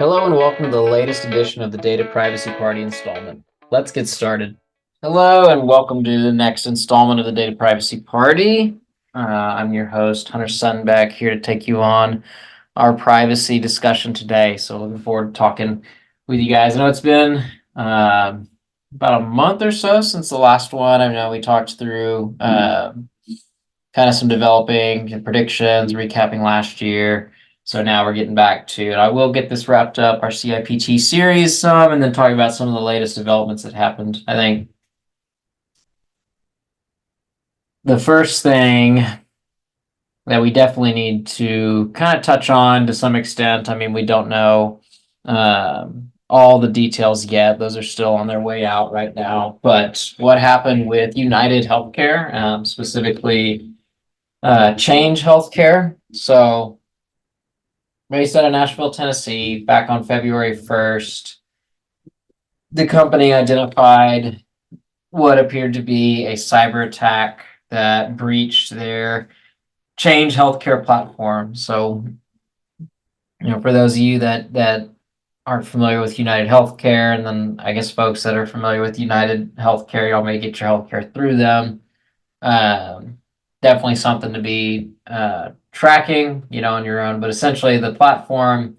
Hello and welcome to the latest edition of the Data Privacy Party installment. Let's get started. Hello and welcome to the next installment of the Data Privacy Party. I'm your host, Hunter Sunbeck, here to take you on our privacy discussion today. So looking forward to talking with you guys. I know it's been about a month or so since the last one. I know we talked through kind of some developing and predictions, recapping last year. So now we're getting back to it. I will get this wrapped up, our CIPT series some, and then talk about some of the latest developments that happened. I think the first thing that we definitely need to kind of touch on to some extent, I mean, we don't know all the details yet. Those are still on their way out right now. But what happened with United Healthcare, specifically Change Healthcare. So based out of Nashville, Tennessee, back on February 1st, the company identified what appeared to be a cyber attack that breached their Change Healthcare platform. So, for those of you that aren't familiar with United Healthcare, and then I guess folks that are familiar with United Healthcare, y'all may get your healthcare through them. Definitely something to be tracking, on your own. But essentially, the platform,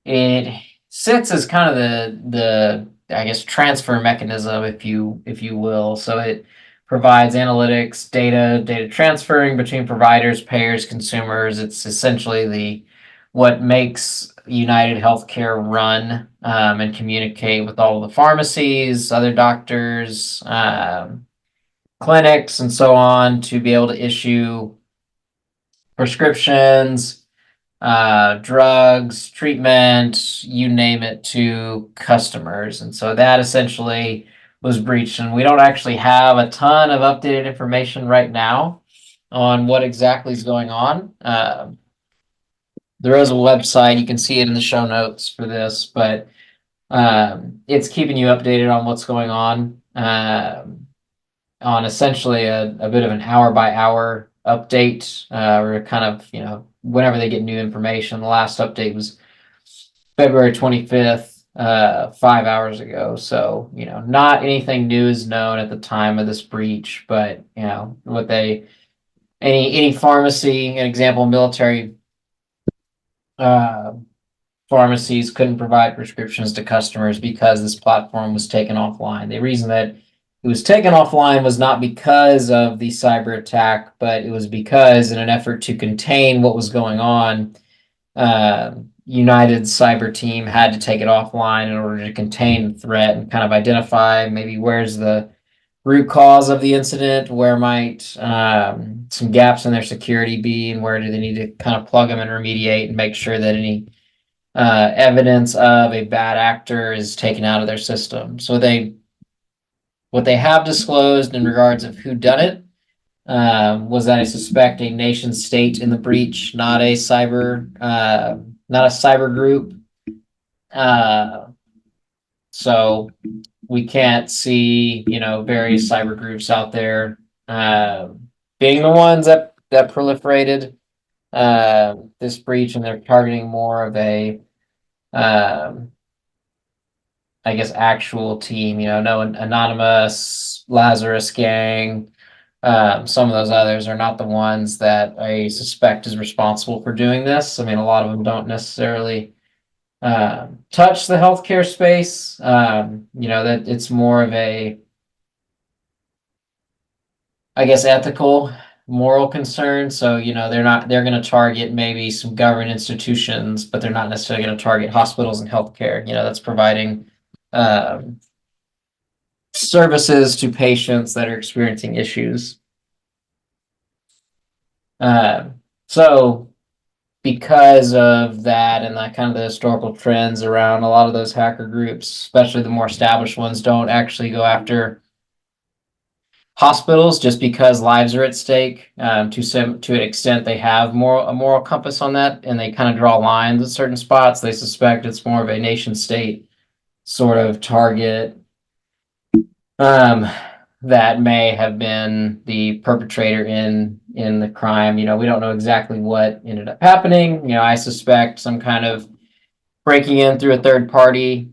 it sits as kind of the I guess transfer mechanism, if you will. So it provides analytics, data transferring between providers, payers, consumers. It's essentially what makes United Healthcare run and communicate with all the pharmacies, other doctors, clinics, and so on to be able to issue prescriptions, drugs, treatment, you name it, to customers. And so that essentially was breached. And we don't actually have a ton of updated information right now on what exactly is going on. There is a website, you can see it in the show notes for this, but it's keeping you updated on what's going on essentially a bit of an hour by hour update, or kind of, whenever they get new information. The last update was February 25th, 5 hours ago. So, not anything new is known at the time of this breach, but, any pharmacy, an example, military pharmacies couldn't provide prescriptions to customers because this platform was taken offline. The reason that it was taken offline was not because of the cyber attack, but it was because, in an effort to contain what was going on, United's cyber team had to take it offline in order to contain the threat and kind of identify maybe where's the root cause of the incident, where might some gaps in their security be, and where do they need to kind of plug them and remediate and make sure that any evidence of a bad actor is taken out of their system. So what they have disclosed in regards of who done it was that I suspect a nation state in the breach, not a cyber group. So we can't see, various cyber groups out there being the ones that proliferated this breach, and they're targeting more of a I guess actual team, no anonymous Lazarus gang. Some of those others are not the ones that I suspect is responsible for doing this. I mean, a lot of them don't necessarily touch the healthcare space. That it's more of a, I guess, ethical, moral concern. So, they're going to target maybe some government institutions, but they're not necessarily going to target hospitals and healthcare, that's providing services to patients that are experiencing issues. So because of that and that kind of the historical trends around, a lot of those hacker groups, especially the more established ones, don't actually go after hospitals just because lives are at stake. To an extent, they have a moral compass on that, and they kind of draw lines at certain spots. They suspect it's more of a nation state sort of target that may have been the perpetrator in the crime. We don't know exactly what ended up happening. I suspect some kind of breaking in through a third party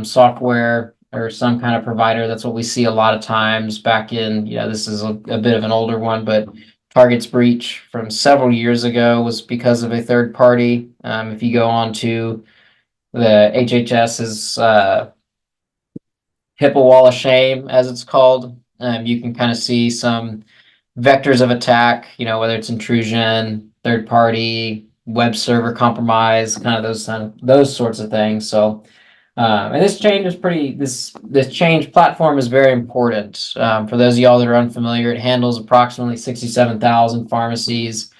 software or some kind of provider. That's what we see a lot of times back in, this is a bit of an older one, but Target's breach from several years ago was because of a third party. If you go on to the HHS's HIPAA wall of shame, as it's called, you can kind of see some vectors of attack, whether it's intrusion, third party, web server compromise, kind of those sorts of things. So, and this change is this change platform is very important. For those of y'all that are unfamiliar, it handles approximately 67,000 pharmacies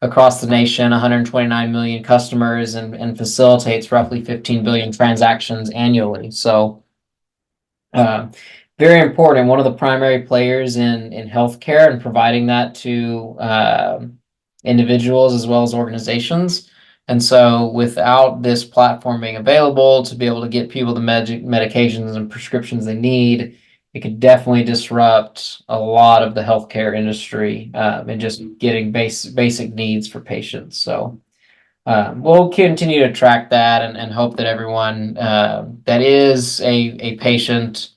across the nation, 129 million customers, and facilitates roughly 15 billion transactions annually. So, very important. One of the primary players in healthcare and providing that to individuals as well as organizations. And so without this platform being available to be able to get people the medications and prescriptions they need, it could definitely disrupt a lot of the healthcare industry and just getting basic needs for patients. So we'll continue to track that and hope that everyone that is a patient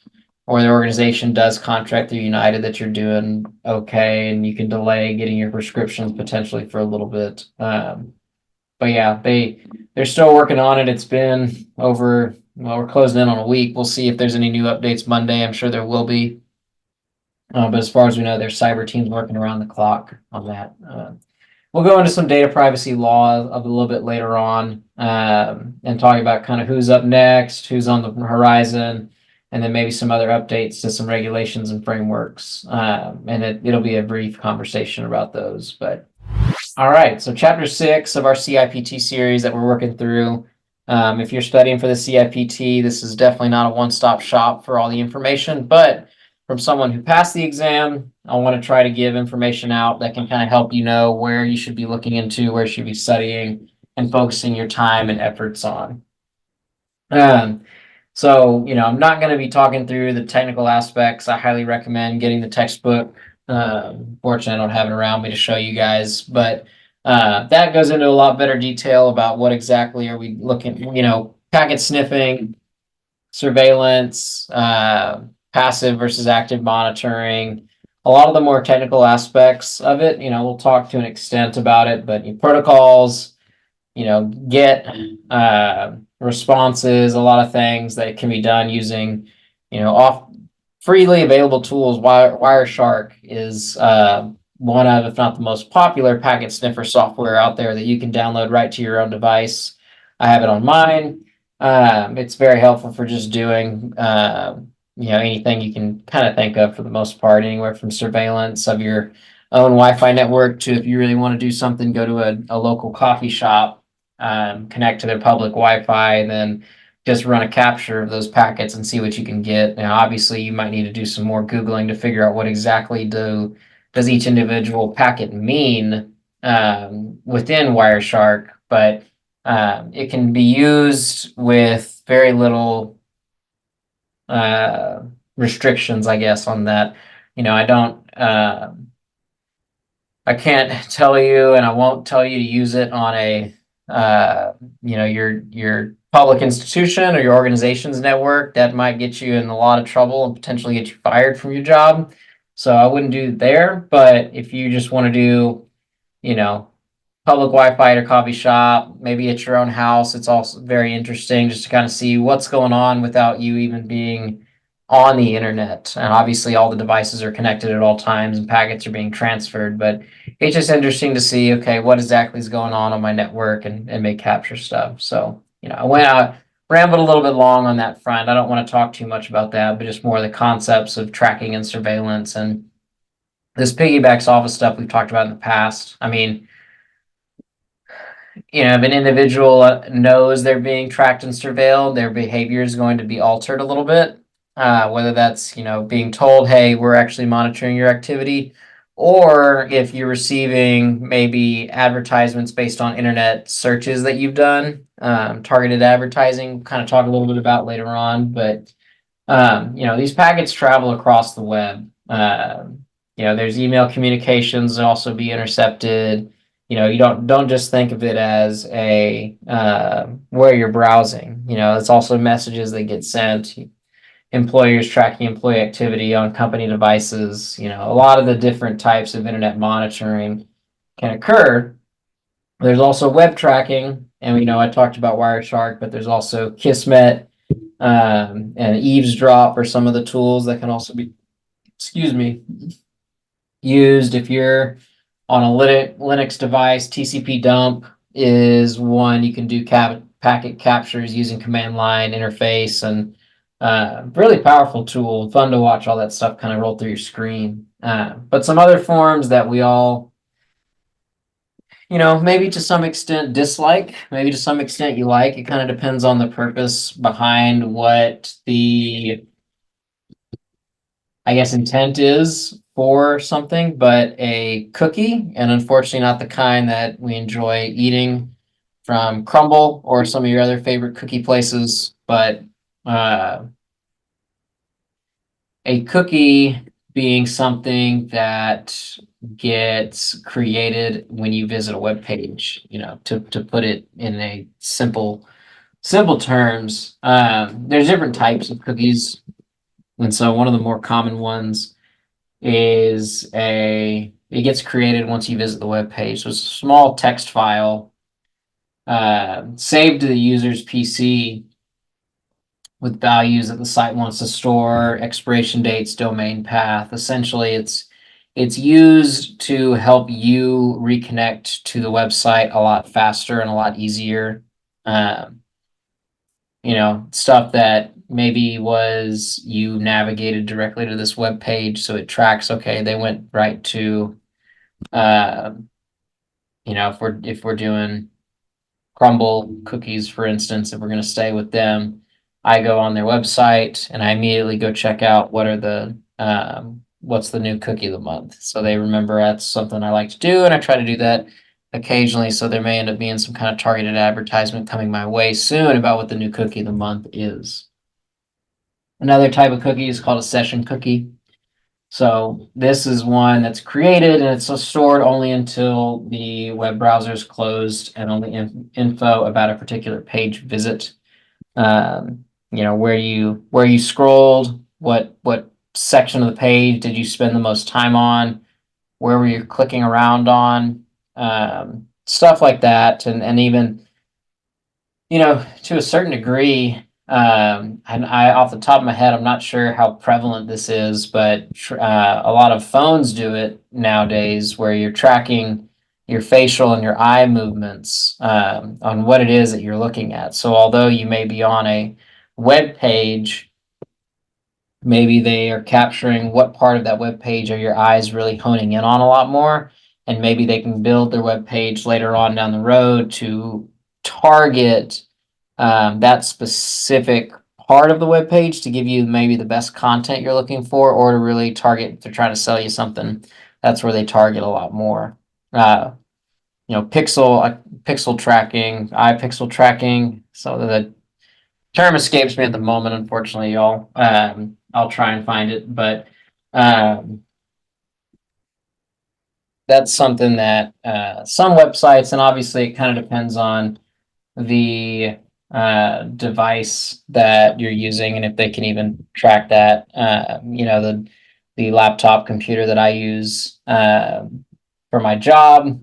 or the organization does contract through United, that you're doing okay and you can delay getting your prescriptions potentially for a little bit. But yeah, they're still working on it. It's been over, well, we're closing in on a week. We'll see if there's any new updates Monday. I'm sure there will be. But as far as we know, their cyber team's working around the clock on that. We'll go into some data privacy law a little bit later on and talk about kind of who's up next, who's on the horizon, and then maybe some other updates to some regulations and frameworks. And it'll be a brief conversation about those. But all right, so chapter 6 of our CIPT series that we're working through. If you're studying for the CIPT, this is definitely not a one-stop shop for all the information, but from someone who passed the exam, I want to try to give information out that can kind of help you know where you should be looking into, where you should be studying, and focusing your time and efforts on. So, I'm not going to be talking through the technical aspects. I highly recommend getting the textbook. Fortunately, I don't have it around me to show you guys, but that goes into a lot better detail about what exactly are we looking, packet sniffing, surveillance, passive versus active monitoring, a lot of the more technical aspects of it. We'll talk to an extent about it, but protocols, get responses, a lot of things that can be done using, off freely available tools. Wireshark is one of, if not the most popular packet sniffer software out there that you can download right to your own device. I have it on mine. It's very helpful for just doing, anything you can kind of think of for the most part, anywhere from surveillance of your own Wi-Fi network to, if you really want to do something, go to a local coffee shop, connect to their public Wi-Fi, and then just run a capture of those packets and see what you can get. Now, obviously, you might need to do some more Googling to figure out what exactly does each individual packet mean within Wireshark, but it can be used with very little restrictions, I guess, on that. I can't tell you, and I won't tell you to use it on a your public institution or your organization's network. That might get you in a lot of trouble and potentially get you fired from your job. So I wouldn't do it there. But if you just want to do, public Wi-Fi at a coffee shop, maybe at your own house, it's also very interesting just to kind of see what's going on without you even being on the internet. And obviously all the devices are connected at all times and packets are being transferred, but it's just interesting to see, okay, what exactly is going on my network and make capture stuff. So, I went out, rambled a little bit long on that front. I don't want to talk too much about that, but just more the concepts of tracking and surveillance. And this piggybacks off of stuff we've talked about in the past. I mean, if an individual knows they're being tracked and surveilled, their behavior is going to be altered a little bit. Whether that's, being told, hey, we're actually monitoring your activity, or if you're receiving maybe advertisements based on internet searches that you've done, targeted advertising, kind of talk a little bit about later on. But, these packets travel across the web. There's email communications that also be intercepted. you don't just think of it as a where you're browsing. It's also messages that get sent, employers tracking employee activity on company devices. A lot of the different types of internet monitoring can occur. There's also web tracking, and I talked about Wireshark, but there's also Kismet and Eavesdrop are some of the tools that can also be, excuse me, used if you're on a Linux device. TCP dump is one. You can do packet captures using command line interface, and really powerful tool. Fun to watch all that stuff kind of roll through your screen. But some other forms that we all, maybe to some extent dislike, maybe to some extent you like. It kind of depends on the purpose behind what the, I guess, intent is for something, but a cookie, and unfortunately not the kind that we enjoy eating from Crumble or some of your other favorite cookie places, but a cookie being something that gets created when you visit a web page, to put it in a simple terms. There's different types of cookies. And so one of the more common ones is it gets created once you visit the web page. So it's a small text file saved to the user's PC with values that the site wants to store, expiration dates, domain path. Essentially, it's used to help you reconnect to the website a lot faster and a lot easier. Stuff that maybe was you navigated directly to this web page, so it tracks, okay, they went right to, if we're doing Crumble cookies, for instance, if we're going to stay with them, I go on their website and I immediately go check out what's the new cookie of the month. So they remember that's something I like to do, and I try to do that occasionally. So there may end up being some kind of targeted advertisement coming my way soon about what the new cookie of the month is. Another type of cookie is called a session cookie. So this is one that's created and it's stored only until the web browser is closed, and only info about a particular page visit. Where you scrolled, what section of the page did you spend the most time on, where were you clicking around on, stuff like that. And even, to a certain degree, and I, off the top of my head, I'm not sure how prevalent this is, but a lot of phones do it nowadays, where you're tracking your facial and your eye movements on what it is that you're looking at. So although you may be on a web page, maybe they are capturing what part of that web page are your eyes really honing in on a lot more, and maybe they can build their web page later on down the road to target that specific part of the web page to give you maybe the best content you're looking for, or to really target, if they're trying to sell you something, that's where they target a lot more. Pixel tracking, eye pixel tracking. So the term escapes me at the moment, unfortunately, y'all. I'll try and find it, but that's something that some websites, and obviously it kind of depends on the device that you're using and if they can even track that. The laptop computer that I use for my job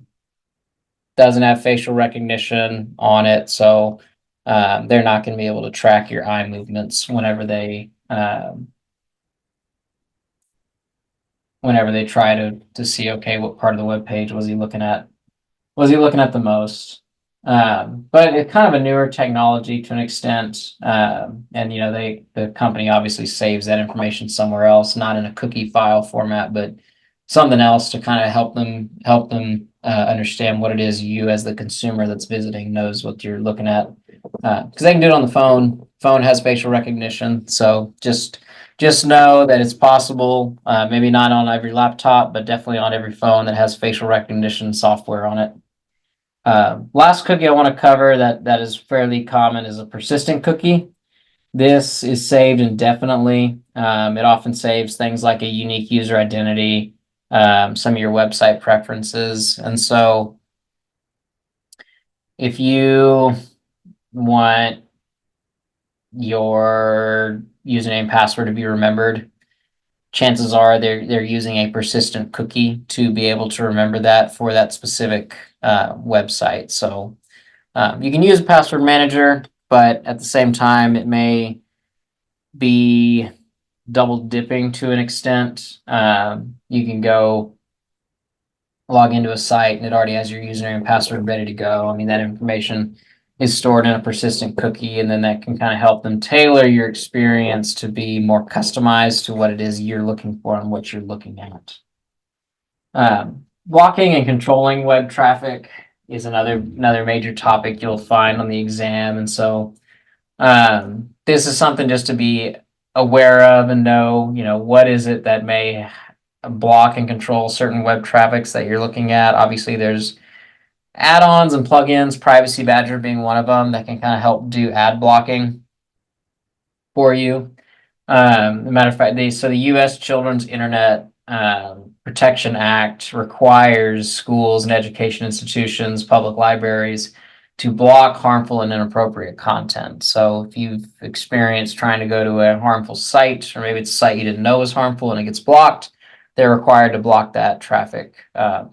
doesn't have facial recognition on it, so they're not going to be able to track your eye movements whenever they try to see, okay, what part of the web page was he looking at the most. But it's kind of a newer technology to an extent, and the company obviously saves that information somewhere else, not in a cookie file format, but something else to kind of help them understand what it is you, as the consumer that's visiting, knows what you're looking at, because they can do it on the phone. Phone has facial recognition, so just know that it's possible. Maybe not on every laptop, but definitely on every phone that has facial recognition software on it. Last cookie I want to cover that is fairly common is a persistent cookie. This is saved indefinitely. It often saves things like a unique user identity, some of your website preferences. And so if you want your username and password to be remembered, chances are they're using a persistent cookie to be able to remember that for that specific website. So you can use a password manager, but at the same time, it may be double dipping to an extent. You can go log into a site and it already has your username and password ready to go. I mean, that information is stored in a persistent cookie, and then that can kind of help them tailor your experience to be more customized to what it is you're looking for and what you're looking at. Blocking and controlling web traffic is another major topic you'll find on the exam, and so this is something just to be aware of and know, what is it that may block and control certain web traffics that you're looking at. Obviously, there's add-ons and plugins, Privacy Badger being one of them, that can kind of help do ad blocking for you. As a matter of fact, the U.S. Children's Internet Protection Act requires schools and education institutions, public libraries, to block harmful and inappropriate content. So if you've experienced trying to go to a harmful site, or maybe it's a site you didn't know was harmful and it gets blocked, they're required to block that traffic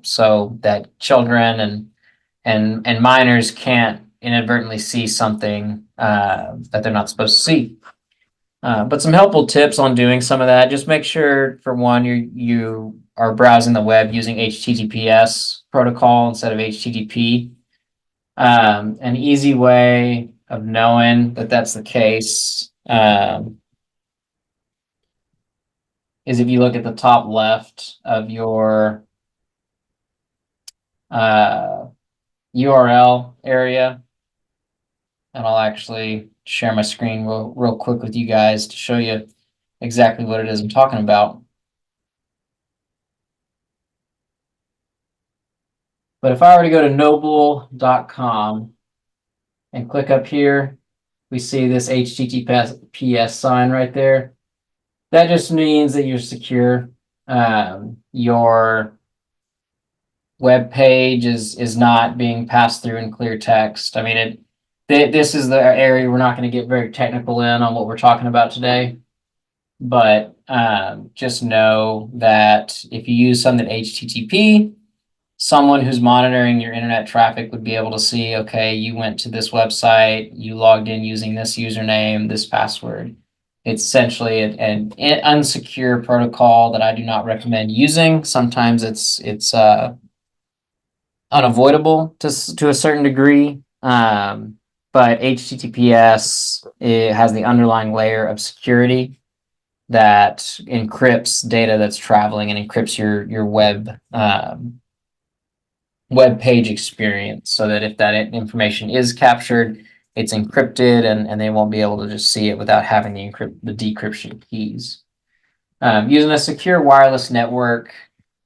so that children and minors can't inadvertently see something that they're not supposed to see. But some helpful tips on doing some of that. Just make sure, for one, you are browsing the web using HTTPS protocol instead of HTTP. An easy way of knowing that that's the case is if you look at the top left of your URL area, and I'll actually share my screen real quick with you guys to show you exactly what it is I'm talking about. But if I were to go to noble.com and click up here, we see this HTTPS sign right there. That just means that you're secure. Your web page is not being passed through in clear text. I mean, this is the area we're not going to get very technical in on what we're talking about today. But just know that if you use something HTTP, someone who's monitoring your internet traffic would be able to see, okay, you went to this website, you logged in using this username, this password. It's essentially an unsecure protocol that I do not recommend using. Sometimes it's unavoidable to a certain degree, but HTTPS, it has the underlying layer of security that encrypts data that's traveling and encrypts your web page experience, so that if that information is captured, it's encrypted and they won't be able to just see it without having the decryption keys. Using a secure wireless network,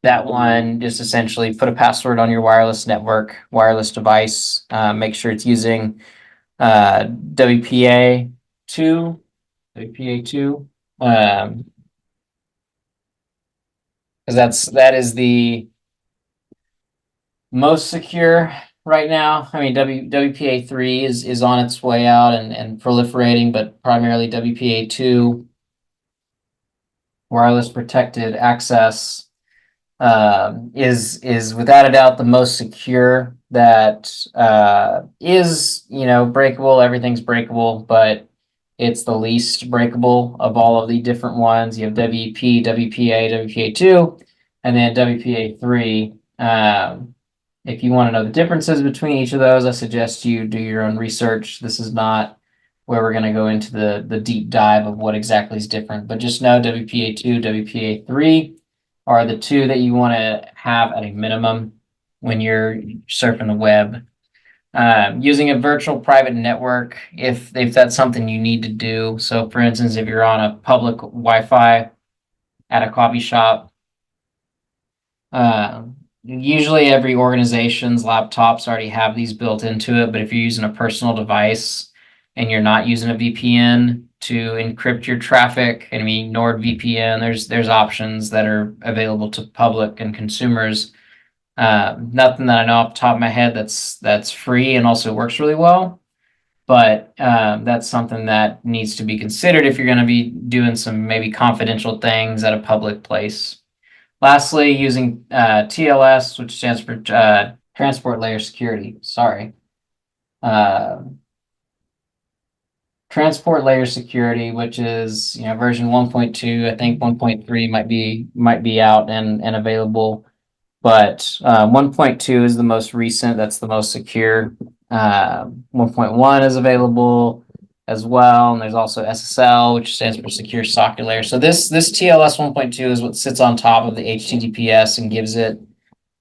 that one just essentially put a password on your wireless network, wireless device. Make sure it's using WPA2, because that is the most secure right now. I mean, WPA3 is on its way out and proliferating, but primarily WPA2, wireless protected access, is without a doubt the most secure. That is, breakable. Everything's breakable, but it's the least breakable of all of the different ones. You have WP, WPA, WPA2, and then WPA3. If you want to know the differences between each of those, I suggest you do your own research. This is not where we're going to go into the deep dive of what exactly is different, but just know WPA2, WPA3 are the two that you want to have at a minimum when you're surfing the web. Using a virtual private network, if that's something you need to do. So for instance, if you're on a public Wi-Fi at a coffee shop, usually every organization's laptops already have these built into it, but if you're using a personal device and you're not using a VPN to encrypt your traffic, I mean, NordVPN, there's options that are available to public and consumers Nothing that I know off the top of my head that's free and also works really well. But that's something that needs to be considered if you're going to be doing some maybe confidential things at a public place. Lastly, using TLS, which stands for Transport Layer Security. Sorry. Uh, Transport Layer Security, which is version 1.2. I think 1.3 might be out and available, but 1.2 is the most recent. That's the most secure. 1.1 is available as well, and there's also SSL, which stands for Secure Socket Layer. So this TLS 1.2 is what sits on top of the HTTPS and gives it,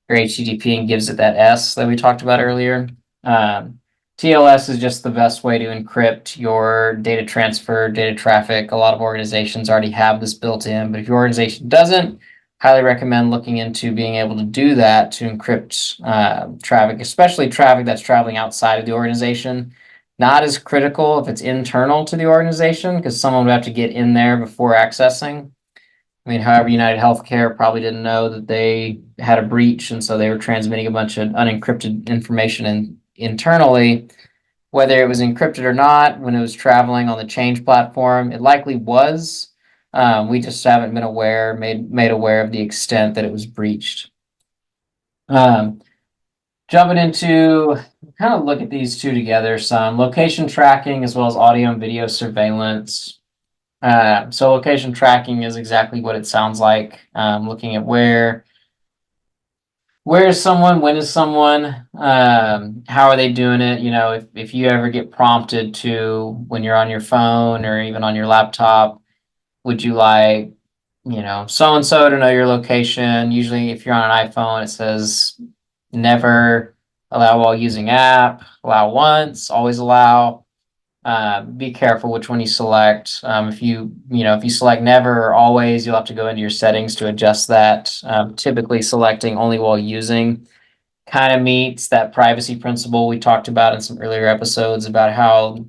or HTTP, and gives it that S that we talked about earlier. TLS is just the best way to encrypt your data transfer, data traffic. A lot of organizations already have this built in, but if your organization doesn't, highly recommend looking into being able to do that to encrypt traffic, especially traffic that's traveling outside of the organization. Not as critical if it's internal to the organization, because someone would have to get in there before accessing. I mean, however, United Healthcare probably didn't know that they had a breach, and so they were transmitting a bunch of unencrypted information internally. Whether it was encrypted or not, when it was traveling on the Change platform, it likely was. We just haven't been made aware of the extent that it was breached. Jumping into kind of look at these two together, some location tracking as well as audio and video surveillance. So location tracking is exactly what it sounds like. Looking at where is someone, when is someone, how are they doing it? If you ever get prompted to, when you're on your phone or even on your laptop, would you like, so and so to know your location? Usually, if you're on an iPhone, it says never allow while using app, allow once, always allow. Be careful which one you select. If you select never or always, you'll have to go into your settings to adjust that. Typically selecting only while using kind of meets that privacy principle we talked about in some earlier episodes about how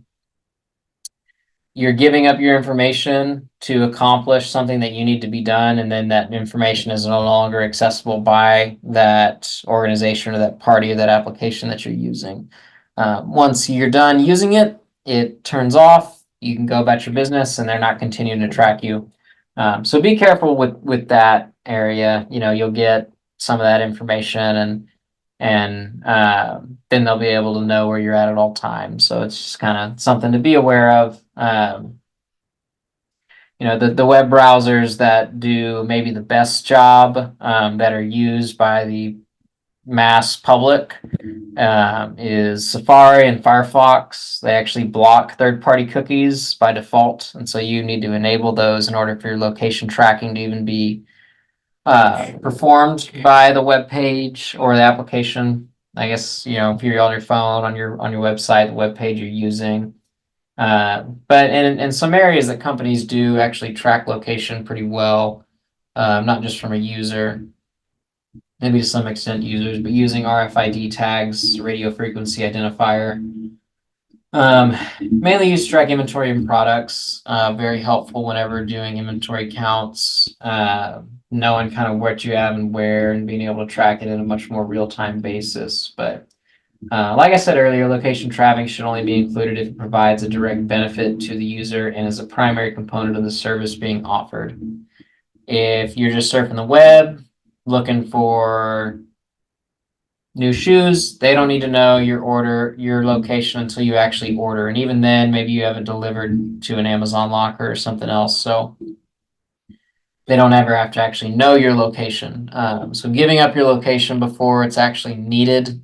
you're giving up your information to accomplish something that you need to be done, and then that information is no longer accessible by that organization or that party or that application that you're using. Once you're done using it, it turns off. You can go about your business, and they're not continuing to track you. So be careful with that area. You'll get some of that information, and then they'll be able to know where you're at all times. So it's just kind of something to be aware of. The web browsers that do maybe the best job, that are used by the mass public, is Safari and Firefox. They actually block third-party cookies by default, and so you need to enable those in order for your location tracking to even be performed by the web page or the application. I guess if you're on your phone, on your website, the web page you're using. But in some areas that companies do actually track location pretty well, not just from a user, maybe to some extent users, but using RFID tags, radio frequency identifier. Mainly used to track inventory and products. Very helpful whenever doing inventory counts, knowing kind of what you have and where, and being able to track it in a much more real-time basis. But like I said earlier, location tracking should only be included if it provides a direct benefit to the user and is a primary component of the service being offered. If you're just surfing the web, looking for new shoes, they don't need to know your location until you actually order. And even then, maybe you have it delivered to an Amazon locker or something else. So they don't ever have to actually know your location. So giving up your location before it's actually needed,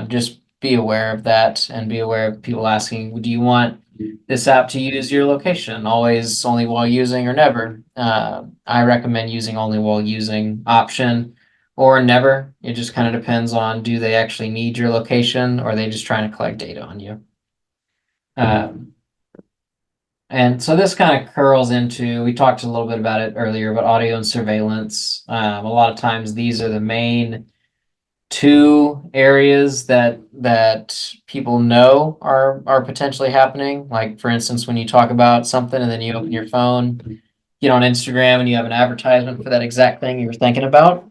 just be aware of that, and be aware of people asking, do you want this app to use your location? Always, only while using, or never. I recommend using only while using option, or never. It just kind of depends on, do they actually need your location, or are they just trying to collect data on you? And so this kind of curls into, we talked a little bit about it earlier, but audio and surveillance. A lot of times these are the main two areas that people know are potentially happening. Like, for instance, when you talk about something and then you open your phone, get on Instagram, and you have an advertisement for that exact thing you were thinking about.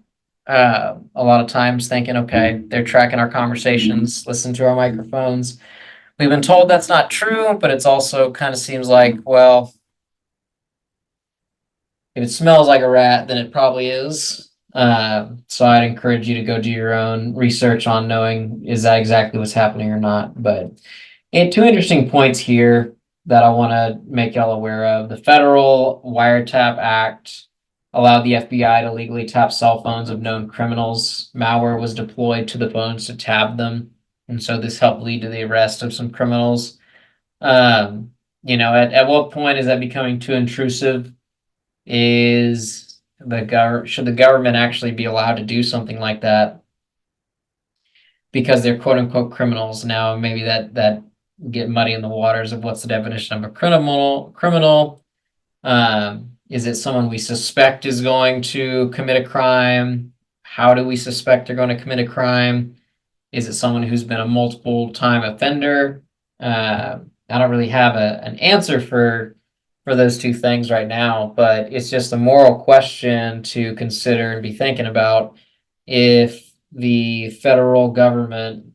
a lot of times thinking, okay, they're tracking our conversations, listen to our microphones. We've been told that's not true, but it's also kind of seems like, well, if it smells like a rat, then it probably is. So I'd encourage you to go do your own research on knowing is that exactly what's happening or not. But two interesting points here that I want to make y'all aware of. The Federal Wiretap Act allowed the FBI to legally tap cell phones of known criminals. Malware was deployed to the phones to tab them. And so this helped lead to the arrest of some criminals. At what point is that becoming too intrusive? Should the government actually be allowed to do something like that because they're quote unquote criminals? Now maybe that get muddy in the waters of what's the definition of a criminal. Is it someone we suspect is going to commit a crime? How do we suspect they're going to commit a crime? Is it someone who's been a multiple time offender? I don't really have an answer for those two things right now, but it's just a moral question to consider and be thinking about. If the federal government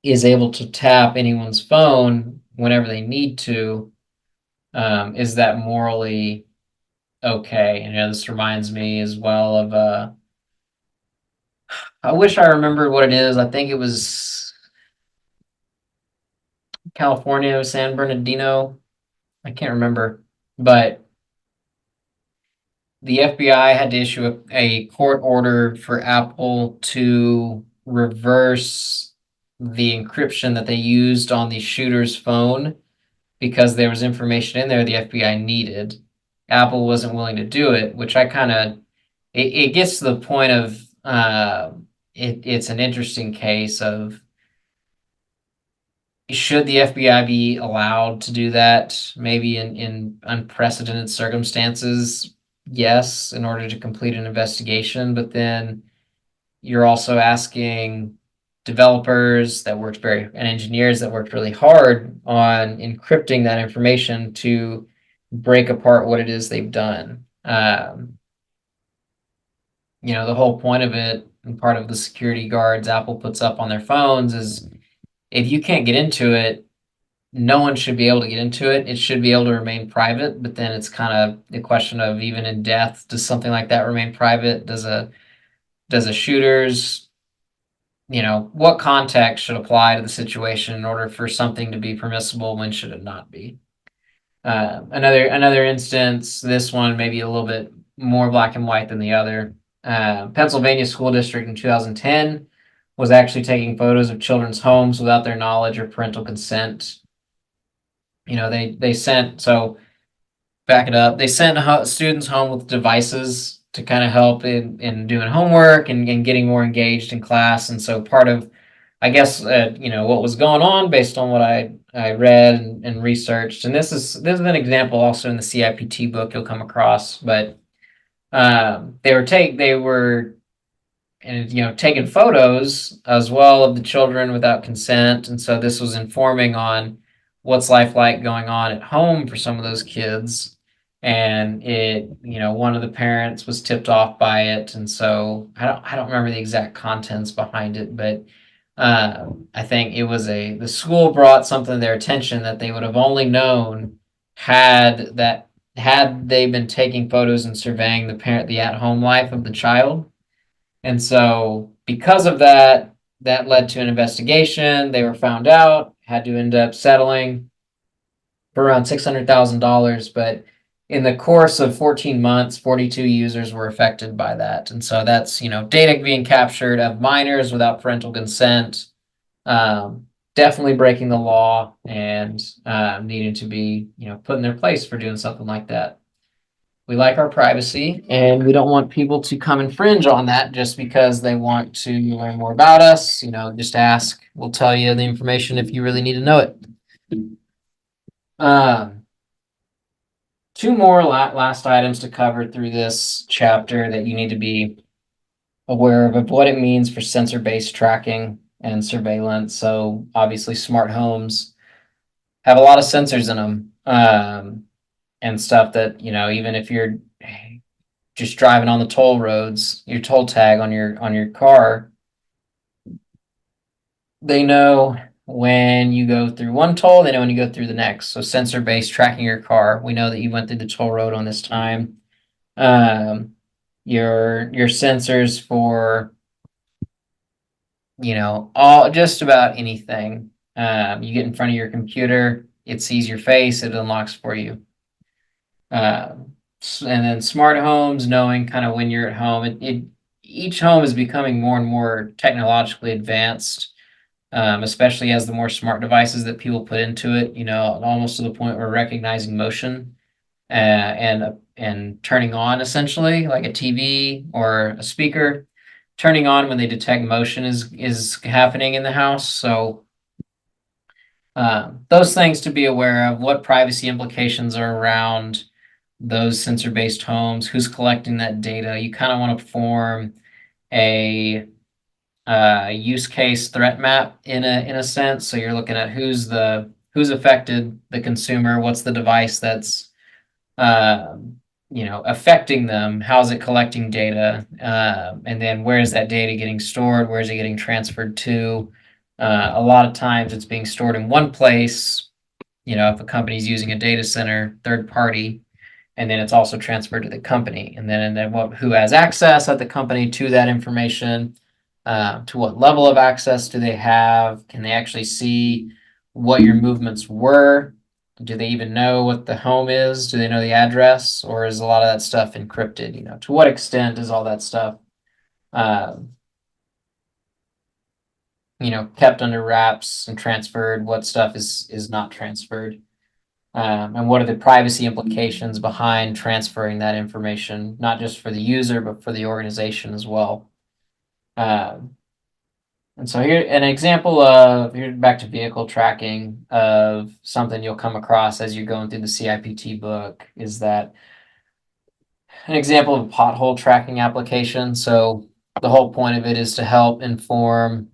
is able to tap anyone's phone whenever they need to, is that morally okay? And this reminds me as well of I wish I remembered what it is. I think it was California, San Bernardino. I can't remember, but the FBI had to issue a court order for Apple to reverse the encryption that they used on the shooter's phone because there was information in there the FBI needed. Apple wasn't willing to do it, which I kind of it gets to the point of it's an interesting case of should the FBI be allowed to do that? Maybe in unprecedented circumstances, yes, in order to complete an investigation. But then you're also asking developers that worked and engineers that worked really hard on encrypting that information to break apart what it is they've done. The whole point of it and part of the security guards Apple puts up on their phones is if you can't get into it, no one should be able to get into it. It should be able to remain private, but then it's kind of the question of even in death, does something like that remain private? Does a shooter's, what context should apply to the situation in order for something to be permissible? When should it not be? Another instance, this one maybe a little bit more black and white than the other. Pennsylvania school district in 2010 was actually taking photos of children's homes without their knowledge or parental consent. They sent, so back it up, they sent students home with devices to kind of help in doing homework and getting more engaged in class. And so part of, I guess, what was going on based on what I read and researched, and this is an example also in the CIPT book you'll come across, but they were taking photos as well of the children without consent, and so this was informing on what's life like going on at home for some of those kids. And one of the parents was tipped off by it, and so I don't remember the exact contents behind it, but I think it was the school brought something to their attention that they would have only known had they been taking photos and surveying the at-home life of the child. And so because of that led to an investigation. They were found out, had to end up settling for around $600,000. But in the course of 14 months, 42 users were affected by that. And so that's, data being captured of minors without parental consent, definitely breaking the law and needing to be, put in their place for doing something like that. We like our privacy, and we don't want people to come infringe on that just because they want to learn more about us. Just ask. We'll tell you the information if you really need to know it. Two more last items to cover through this chapter that you need to be aware of what it means for sensor-based tracking and surveillance. So obviously smart homes have a lot of sensors in them. And stuff that, even if you're just driving on the toll roads, your toll tag on your car, they know when you go through one toll, they know when you go through the next. So sensor-based tracking your car. We know that you went through the toll road on this time. Um, your sensors for, all just about anything. You get in front of your computer, it sees your face, it unlocks for you. And then smart homes, knowing kind of when you're at home. Each home is becoming more and more technologically advanced, especially as the more smart devices that people put into it. Almost to the point where recognizing motion and turning on, essentially like a TV or a speaker, turning on when they detect motion is happening in the house. So those things to be aware of. What privacy implications are around those sensor-based homes, who's collecting that data. You kind of want to form a use case threat map in a sense. So you're looking at who's affected, the consumer, what's the device that's affecting them, how's it collecting data, and then where's that data getting stored, where's it getting transferred to. A lot of times it's being stored in one place, if a company's using a data center, third party, and then it's also transferred to the company. And then who has access at the company to that information, to what level of access do they have? Can they actually see what your movements were? Do they even know what the home is? Do they know the address? Or is a lot of that stuff encrypted? To what extent is all that stuff, kept under wraps and transferred? What stuff is not transferred? And what are the privacy implications behind transferring that information, not just for the user, but for the organization as well? And so here, an example of, here back to vehicle tracking, of something you'll come across as you're going through the CIPT book, is that an example of a pothole tracking application. So the whole point of it is to help inform,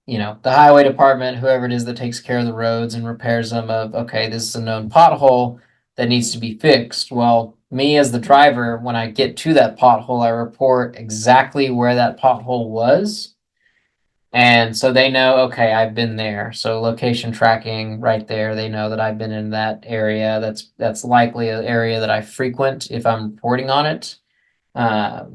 the highway department, whoever it is that takes care of the roads and repairs them, of, okay, this is a known pothole that needs to be fixed. Well, me as the driver, when I get to that pothole, I report exactly where that pothole was. And so they know, okay, I've been there. So location tracking right there, they know that I've been in that area. That's likely an area that I frequent if I'm reporting on it. But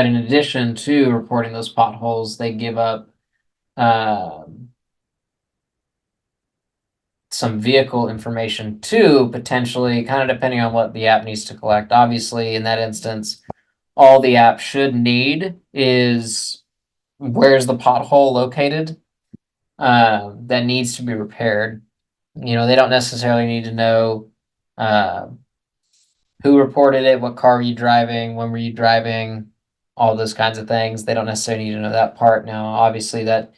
in addition to reporting those potholes, they give up some vehicle information too, potentially, kind of depending on what the app needs to collect. Obviously, in that instance, all the app should need is where's the pothole located that needs to be repaired. They don't necessarily need to know who reported it, what car were you driving, when were you driving, all those kinds of things. They don't necessarily need to know that part. Now, obviously, that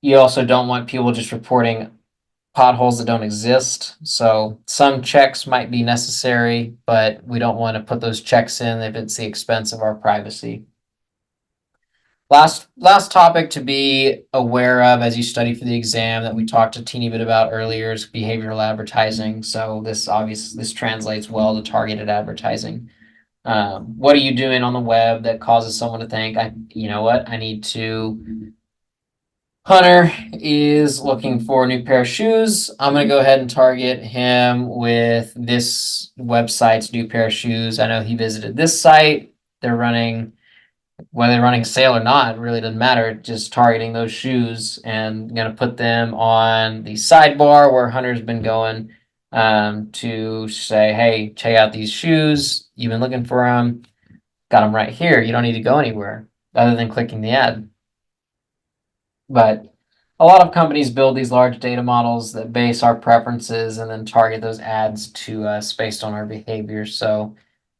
you also don't want people just reporting potholes that don't exist. So some checks might be necessary, but we don't want to put those checks in if it's the expense of our privacy. Last topic to be aware of as you study for the exam that we talked a teeny bit about earlier is behavioral advertising. So this translates well to targeted advertising. What are you doing on the web that causes someone to think, I need to. Hunter is looking for a new pair of shoes. I'm going to go ahead and target him with this website's new pair of shoes. I know he visited this site. Whether they're running a sale or not, it really doesn't matter. Just targeting those shoes and going to put them on the sidebar where Hunter's been going, to say, hey, check out these shoes. You've been looking for them. Got them right here. You don't need to go anywhere other than clicking the ad. But a lot of companies build these large data models that base our preferences and then target those ads to us based on our behavior. So,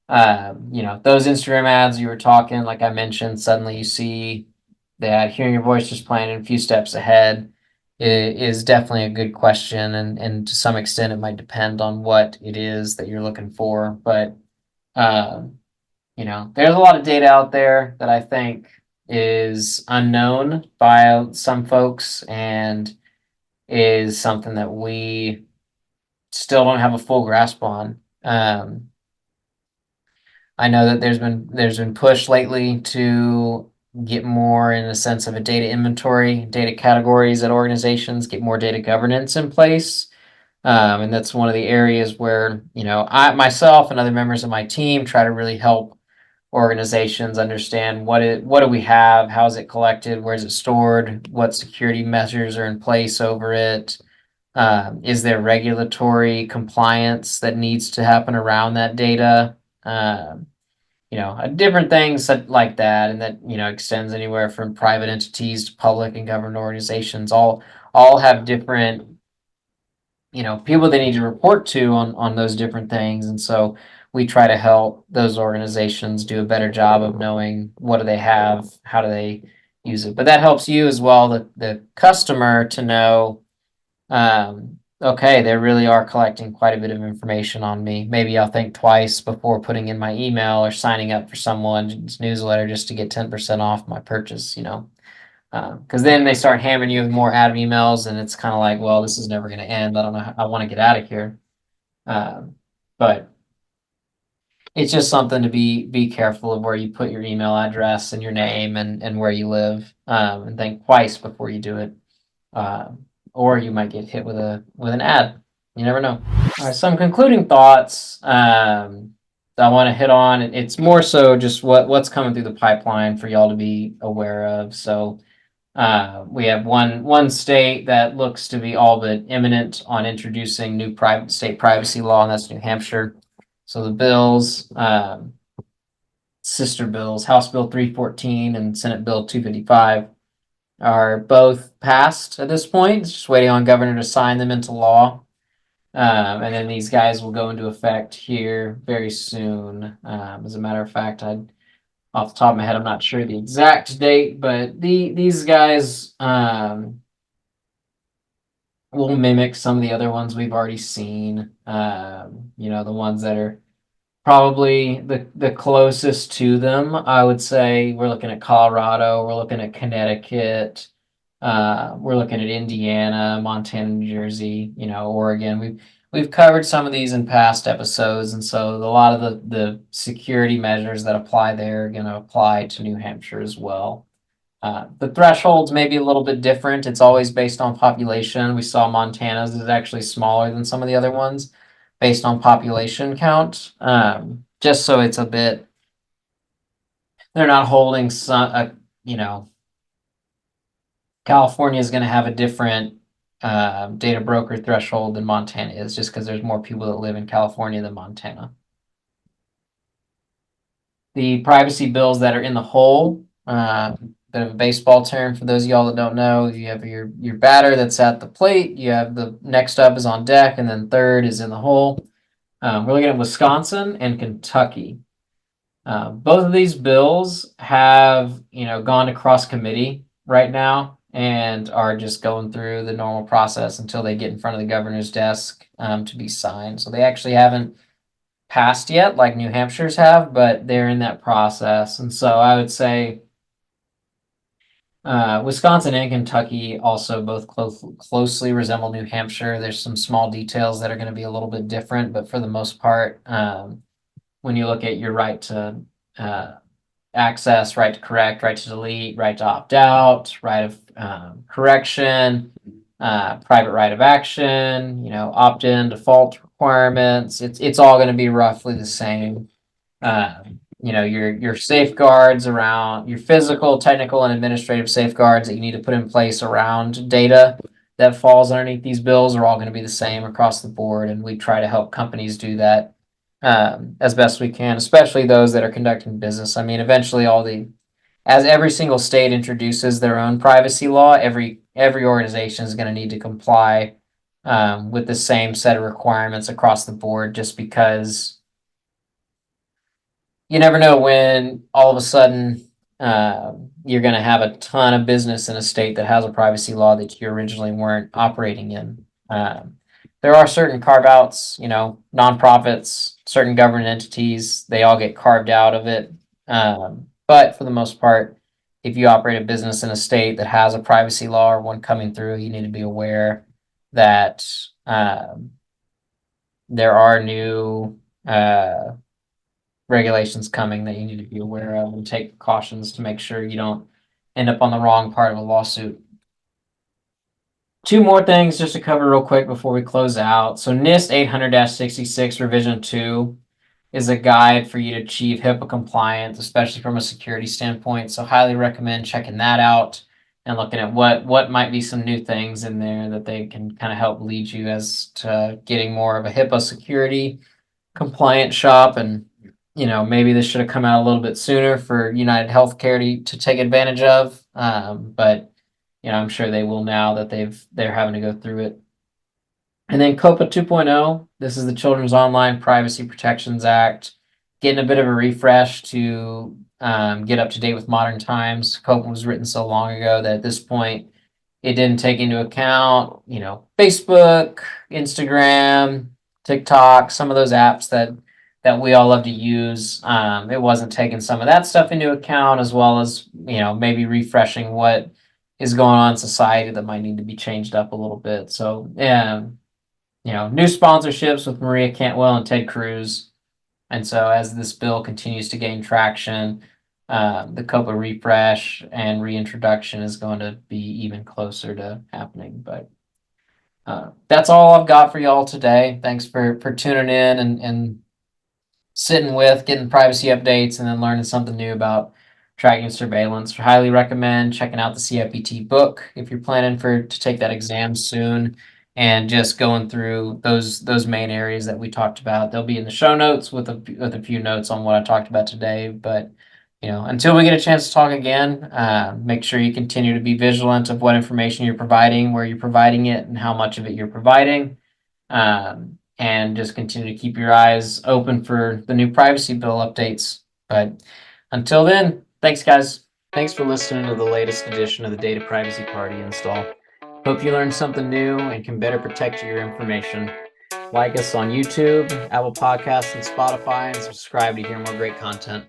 those Instagram ads you were talking, like I mentioned, suddenly you see that hearing your voice just playing a few steps ahead is definitely a good question. And to some extent, it might depend on what it is that you're looking for. But, there's a lot of data out there that I think is unknown by some folks and is something that we still don't have a full grasp on. I know that there's been push lately to get more in a sense of a data inventory, data categories at organizations, get more data governance in place. And that's one of the areas where, I myself and other members of my team try to really help organizations understand what do we have, how is it collected, where is it stored, what security measures are in place over it. Is there regulatory compliance that needs to happen around that data? Um, different things like that, and that extends anywhere from private entities to public and government organizations. All have different people they need to report to on those different things, and so we try to help those organizations do a better job of knowing what do they have, how do they use it. But that helps you as well, the customer, to know, okay, they really are collecting quite a bit of information on me. Maybe I'll think twice before putting in my email or signing up for someone's newsletter just to get 10% off my purchase, because then they start hammering you with more ad emails, and it's kind of like, well, this is never going to end. I don't know. I want to get out of here. But it's just something to be careful of where you put your email address and your name and where you live, and think twice before you do it. Or you might get hit with an ad. You never know. All right, some concluding thoughts I want to hit on. It's more so just what's coming through the pipeline for y'all to be aware of. So we have one state that looks to be all but imminent on introducing new private state privacy law, and that's New Hampshire. So the bills, sister bills, House Bill 314 and Senate Bill 255, are both passed at this point. It's just waiting on governor to sign them into law. And then these guys will go into effect here very soon. As a matter of fact, off the top of my head, I'm not sure the exact date, but these guys will mimic some of the other ones we've already seen. The ones that are probably the closest to them, I would say we're looking at Colorado, we're looking at Connecticut, we're looking at Indiana, Montana, New Jersey, Oregon. We've covered some of these in past episodes, and so a lot of the security measures that apply there are going to apply to New Hampshire as well. The thresholds may be a little bit different. It's always based on population. We saw Montana's is actually smaller than some of the other ones based on population count. Just so it's a bit, they're not holding California is going to have a different data broker threshold than Montana is, just because there's more people that live in California than Montana. The privacy bills that are in the hole, bit of a baseball term for those of y'all that don't know. You have your batter that's at the plate. You have the next up is on deck, and then third is in the hole. We're looking at Wisconsin and Kentucky. Both of these bills have gone to cross committee right now and are just going through the normal process until they get in front of the governor's desk to be signed. So they actually haven't passed yet like New Hampshire's have, but they're in that process. And so I would say Wisconsin and Kentucky also both closely resemble New Hampshire. There's some small details that are going to be a little bit different, but for the most part, when you look at your right to access, right to correct, right to delete, right to opt out, right of correction, private right of action, opt-in, default requirements, it's all going to be roughly the same. Your safeguards around your physical, technical, and administrative safeguards that you need to put in place around data that falls underneath these bills are all going to be the same across the board, and we try to help companies do that as best we can, especially those that are conducting business. I mean, eventually as every single state introduces their own privacy law, every organization is going to need to comply with the same set of requirements across the board, just because you never know when all of a sudden you're going to have a ton of business in a state that has a privacy law that you originally weren't operating in. There are certain carve outs, nonprofits, certain government entities, they all get carved out of it. But for the most part, if you operate a business in a state that has a privacy law or one coming through, you need to be aware that there are new regulations coming that you need to be aware of and take precautions to make sure you don't end up on the wrong part of a lawsuit. Two more things just to cover real quick before we close out. So NIST 800-66 revision 2 is a guide for you to achieve HIPAA compliance, especially from a security standpoint. So highly recommend checking that out and looking at what might be some new things in there that they can kind of help lead you as to getting more of a HIPAA security compliant shop. And maybe this should have come out a little bit sooner for United Healthcare to take advantage of. But I'm sure they will now that they're having to go through it. And then COPA 2.0, this is the Children's Online Privacy Protections Act, getting a bit of a refresh to get up to date with modern times. COPA was written so long ago that at this point, it didn't take into account, Facebook, Instagram, TikTok, some of those apps that we all love to use. It wasn't taking some of that stuff into account, as well as, maybe refreshing what is going on in society that might need to be changed up a little bit. So, new sponsorships with Maria Cantwell and Ted Cruz. And so as this bill continues to gain traction, the COPA refresh and reintroduction is going to be even closer to happening. But that's all I've got for y'all today. Thanks for tuning in and sitting with, getting privacy updates, and then learning something new about tracking surveillance. Highly recommend checking out the CIPT book if you're planning to take that exam soon, and just going through those main areas that we talked about. They'll be in the show notes with a few notes on what I talked about today. But until we get a chance to talk again, make sure you continue to be vigilant of what information you're providing, where you're providing it, and how much of it you're providing. And just continue to keep your eyes open for the new privacy bill updates. But until then, thanks, guys. Thanks for listening to the latest edition of the Data Privacy Party install. Hope you learned something new and can better protect your information. Like us on YouTube, Apple Podcasts, and Spotify, and subscribe to hear more great content.